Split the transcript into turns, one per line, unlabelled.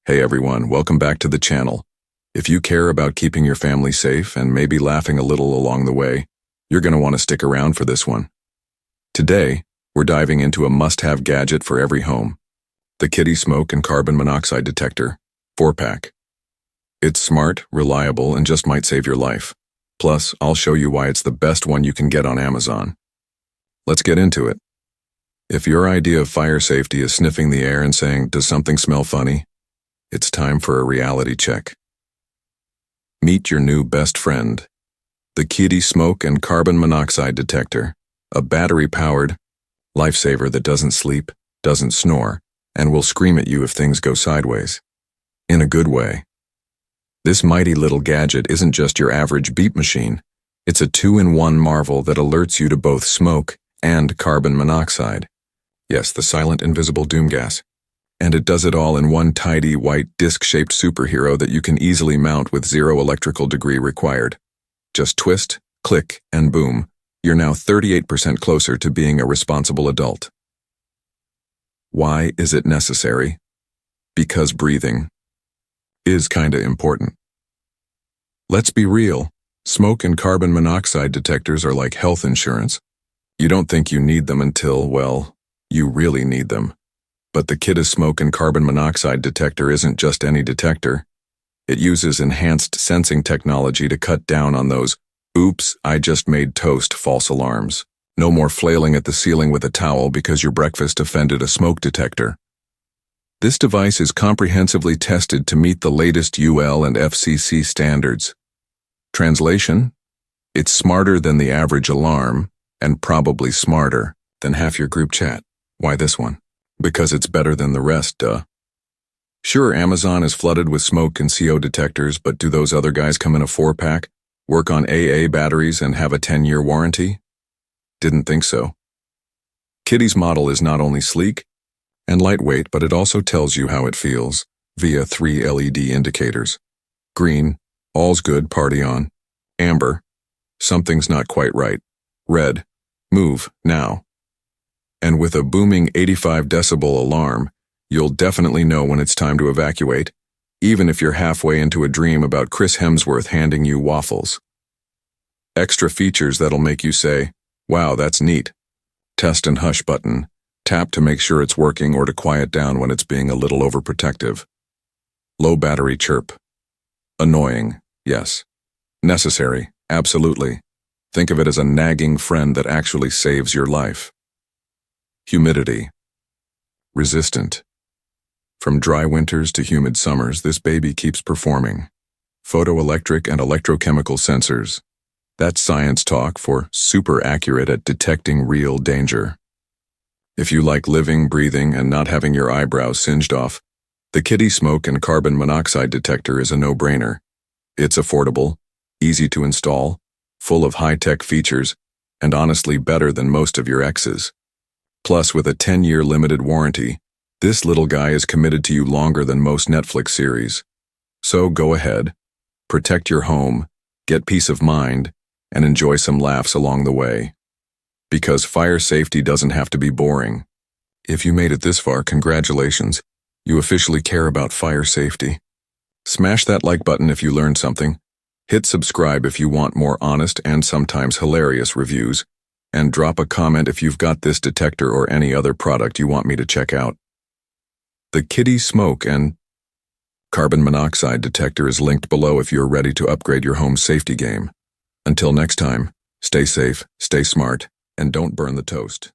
Hey everyone, welcome back to the channel. If you care about keeping your family safe and maybe laughing a little along the way, you're going to want to stick around for this one. Today, we're diving into a must-have gadget for every home, the Kidde Smoke and Carbon Monoxide Detector 4-pack. It's smart, reliable, and just might save your life. Plus, I'll show you why it's the best one you can get on Amazon. Let's get into it. If your idea of fire safety is sniffing the air and saying, "Does something smell funny?" It's time for a reality check. Meet your new best friend, the Kidde Smoke and Carbon Monoxide Detector, a battery-powered lifesaver that doesn't sleep, doesn't snore, and will scream at you if things go sideways. In a good way. This mighty little gadget isn't just your average beep machine. It's a two-in-one marvel that alerts you to both smoke and carbon monoxide. Yes, the silent, invisible doom gas. And it does it all in one tidy, white, disc-shaped superhero that you can easily mount with zero electrical degree required. Just twist, click, and boom, you're now 38% closer to being a responsible adult. Why is it necessary? Because breathing is kinda important. Let's be real, smoke and carbon monoxide detectors are like health insurance. You don't think you need them until, well, you really need them. But the Kidde Smoke and Carbon Monoxide Detector isn't just any detector. It uses enhanced sensing technology to cut down on those, "Oops, I just made toast" false alarms. No more flailing at the ceiling with a towel because your breakfast offended a smoke detector. This device is comprehensively tested to meet the latest UL and FCC standards. Translation? It's smarter than the average alarm, and probably smarter than half your group chat. Why this one? Because it's better than the rest, duh. Sure, Amazon is flooded with smoke and CO detectors, but do those other guys come in a 4-pack, work on AA batteries, and have a 10-year warranty? Didn't think so. Kidde's model is not only sleek and lightweight, but it also tells you how it feels via 3 LED indicators. Green, all's good, party on. Amber, something's not quite right. Red, move, now. And with a booming 85 decibel alarm, you'll definitely know when it's time to evacuate, even if you're halfway into a dream about Chris Hemsworth handing you waffles. Extra features that'll make you say, "Wow, that's neat." Test and hush button. Tap to make sure it's working or to quiet down when it's being a little overprotective. Low battery chirp. Annoying, yes. Necessary, absolutely. Think of it as a nagging friend that actually saves your life. Humidity. Resistant. From dry winters to humid summers, this baby keeps performing. Photoelectric and electrochemical sensors. That's science talk for super accurate at detecting real danger. If you like living, breathing, and not having your eyebrows singed off, the Kidde Smoke and Carbon Monoxide Detector is a no-brainer. It's affordable, easy to install, full of high-tech features, and honestly better than most of your exes. Plus, with a 10-year limited warranty, this little guy is committed to you longer than most Netflix series. So go ahead, protect your home, get peace of mind, and enjoy some laughs along the way. Because fire safety doesn't have to be boring. If you made it this far, congratulations. You officially care about fire safety. Smash that like button if you learned something. Hit subscribe if you want more honest and sometimes hilarious reviews. And drop a comment if you've got this detector or any other product you want me to check out. The Kidde Smoke and Carbon Monoxide Detector is linked below if you're ready to upgrade your home safety game. Until next time, stay safe, stay smart, and don't burn the toast.